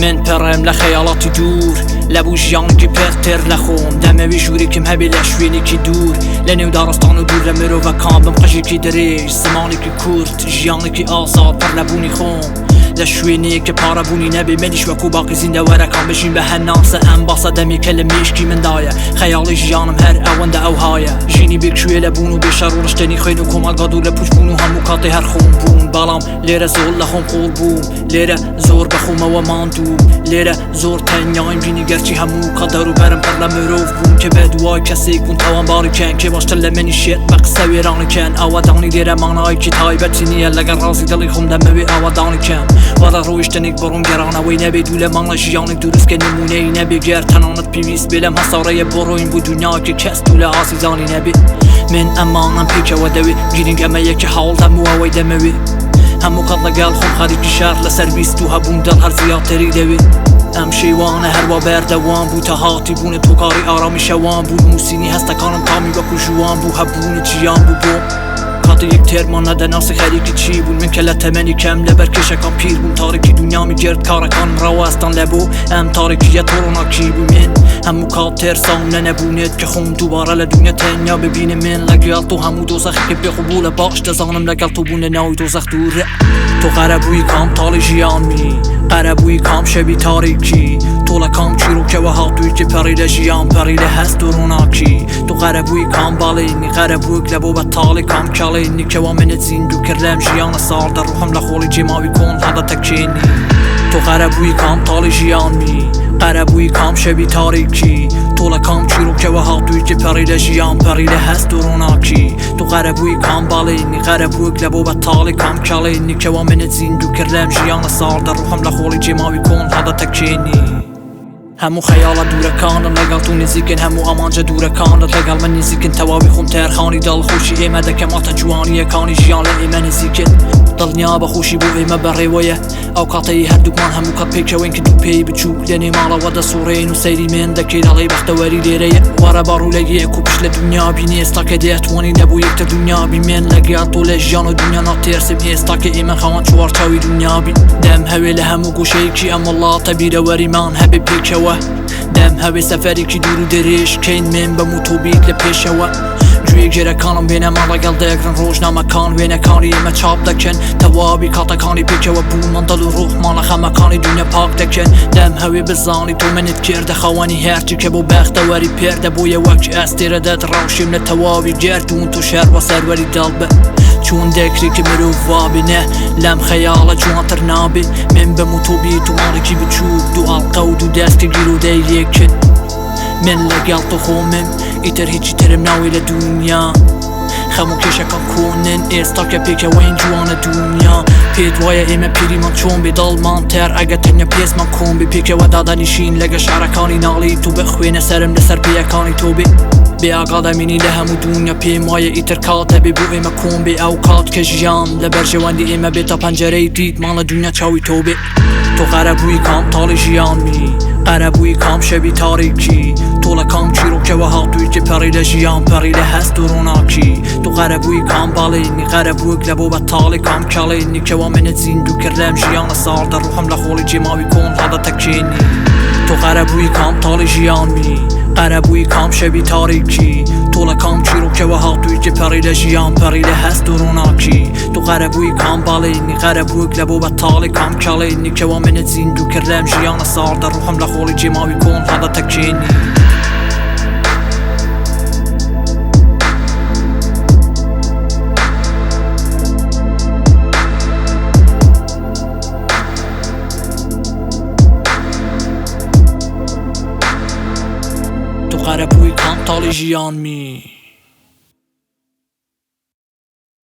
من پرم لخیالاتی دور لبو ژیانێکی پێتر لەخۆم دەمەوێ ژوورێکم هەبێ لە شوێنێکی دوور لە نێو دارستان و دوور لە مرۆڤەکان بم قژێکی درێژ زمانێکی کورت ژیانێکی ئازاد پڕ لەبوونی خۆم لە شوێنەیە کە پارەبوونی نەبێ منیش وەکو باقی زیندەوەرەکان بژین بە هەناسە ئەم باسە دەمێکە لە مێشکی مندایە خەیاڵی ژیانم هەر ئەوەندە ئەوهایە ژینی بێکشوێ لەبوون و بێشەڕ و ڕشتێنی خوێن و کۆمەلگا دوور لە پوچبوون و هەموو کاتێ هەر خۆم بوون بەڵام لێرە زۆر لە خۆم قوڵ بووم لێرە زۆر بەخۆمەوە ماندووم لێرە زۆر تەنیایم بینی گەرچی هەموو کات دەوروبەرم پڕ لە مرۆڤ بوون کە بە دوای کەسێک بوون تاوانباریکەن کێ باشتر لە منی شێت بە قسە وێرانێکەن ئاوادانی لێرە مانایەکی تایبەتی نییە لەگەڵ ڕازی دڵی خۆم دەمەوێ ئاوادانێکەم وەڵا ڕۆیشتنێک بڕۆم گەڕانەوەی نەبێت و لە ماڵە ژیانێک دروستکە نمونەی نەبێ گەر تەنانەت پێویست بێ لەم هەساڕەیە بۆ ڕۆین بۆ دونیاکە کەست و لە ئاسیزانی نەبێ من ئەمانم پێکەوە دەوێت گیرنگ ئەمەیەکە هەوڵ دەمووەوەی دەمەوێ هەموو کات لەگەڵ خۆم خەریکی شار لەسەر بیست و هەبوون دڵ هەر زیاتری دەوێت ئەم شێوانە هەروە بەردەوام بوو تا هاتی بوونە تۆکاری ئارامی شەوان بوو نووسینی هەستەکانم تامی وەکو ژوان بوو هەبوونی جیان بوو بۆ کاتی یەک تێرمان نەدەناسی خەریکی چی بوون من کە لە تەمەنی کەم لەبەر کێشەکان پیر بوون تاریکی دنیامی گرد کارەکانم ڕاوەستان لەبوو ئەم تاریکیە تۆڕۆناکی بوو من هەموو کات تێرسام نەنەبوونێت کە خۆم دووبارە لە دنیا تەنیا ببینم من لەگەڵ تۆ هەموو دۆزەخێکی پێخۆ بوو لە باش دەزانم لەگەڵ تۆ بوون لە ناوی دۆزەخ دوورە تۆ قەرەبووی کام تاڵی ژیانمی قەرەبووی کام شەوی تاریکی تۆ لە کام چیرۆکەوە هاتووی کە پەڕی لە ژیان پەڕی لە هەست و ڕووناکی تۆ قەرەبووی کام باڵێنی قەرەبوویک لە بۆ بەتاڵی کام کاڵێنی کەوا منت زیندوو کرد لەم ژیانە ساڵدە ڕوحم لە خۆڵی جێماوی کۆن هەدە تەکێنی تۆ قەرەبووی کام تاڵی ژیانمی قەرەبووی کام شەوی تاریکی تۆ لە کام چیرۆکەوە هاتووی کە پەڕی لە ژیان پەڕی لە هەست و ڕووناکی تۆ قەرەبووی کام باڵێنی قەرەبوویک لە بۆ بەتاڵی کام کاڵێنی کەوا منت زیندوو کرد لەم ژیانە ساڵدە ڕوحم لە خۆڵی جێماوی کۆن هەدە تەکێنی هەموو خەیاڵە دوورەکانم لەگەڵ تو نزیکن هەموو ئەمانجە دوورەکانت لەگەڵ من نزیکن تەواوی خۆم تێرخانی دڵخۆشی ئێمە دەکەماتە جوانیەکانی ژیان لە ئێمە نزیکن دڵنیا بەخۆشی بۆ ئێمە بەڕێوەیە ئەو کاتەی هەردووکمان هەموو کات پێکەوەین کە دوو پێی بچووک لە نێماڵەوە دەسوڕێن و سەیری من دەکەین دەڵێ بەختەوەری لێرەیە وارە باڕوولەیەک و پشت لە دنیا بینی ئێستا کە دەیەتوانی نەبوو یەکتر دنیا بین لەگەڵ تۆ لە ژیان و دنیا ناتێرسم ئێستا کە ئێمە خەوان چوارچاوی دنیا بین دەم هەوێ لە هەموو گوشەیەکی ئەم وڵاتە بیرەوەریمان هەبێ پێکەوە دەم هەوێ سەفەرێکی دوور و درێژ کەین من بەم و تۆ بیت لە پێشەوە گوێ گێرەکانم وێنەمان لەگەڵ دەیەگرن ڕۆژنامەکان وێنەکانی ئێمە چاپ دەکەن تەواوی کاتەکانی پێکەوە بوومان دڵ و ڕوحمان لە خەمەکانی دنیا پاک دەکەن دەم هەوێ بزانی تۆ منت کردە خەوانی هەرچی کە بۆ بەختەوەری پێردە بۆیە وەک ئەستێرە دەدڕاوشیم لە تەواوی گردوون تۆ شەر بە سەروەری دڵ بە چون دەکری کە مرۆڤ وابینە لەم خەیاڵە جوانتر نابێ من بەم و تۆ بیت و ماڵێکی بچووک دوو ئاڵقە و دوو دەستکە گیر و دەیەکن من لەگەڵ تۆ خۆمم ئیتر هیچی ترم ناوێ لە دنیا خەموو کێشەکان کۆنن ئێستا کە پێکەوەین جوانە دنیا پێت وایە ئێمە پیریمان چۆن بێ دڵمان تەر ئەگە تەنیا پێزمان کۆن بێ پێکەوە دادەنیشین لەگە شارەکانی ناڵی تو بخوێنە سەرم لەسەر پێیەکانی تۆ بێ بێ ئاگادەمینی لە هەموو دنیا پێم وایە ئیتر کاتە بێ بۆ ئێمە کۆن بێ ئەو کات کە ژیان لە بەرژێوەندی ئێمە بێتە پەنجەرەی دیتمانە دنیا چاوی تۆ بێ تۆ قەرەبووی کام تاڵی ژیانمی قەرەبووی کام شەوی تاریکی تۆ لە کام چیرۆکەوە هاتووی کە پەڕی لە ژیان پەڕی لە هەست و ڕووناکی تۆ قەرەبووی کام باڵێنی قەرەبوویک لە بۆ بەتاڵی کام کاڵێنی کەوا منت زیندوو کرد لەم ژیانە ساڵدە ڕوحم لە خۆڵی جێماوی کۆن هەدە تەکێنی تۆ قەرەبووی کام تاڵی ژیانمی قەرەبووی کام شەوی تاریکی تۆ لە کام چیرۆکەوە هاتووی کە پەڕی لە ژیان پەڕی لە هەست و ڕووناکی تۆ قەرەبووی کام باڵێنی قەرەبوویک لە بۆ بەتاڵی کام کاڵێنی کەوا منت زیندوو کرد لەم ژیانە ساڵدە ڕوحم لە خۆڵی جێماوی کۆن هەدە تەکێنی قەرەبووی کام تاڵی ژیانمی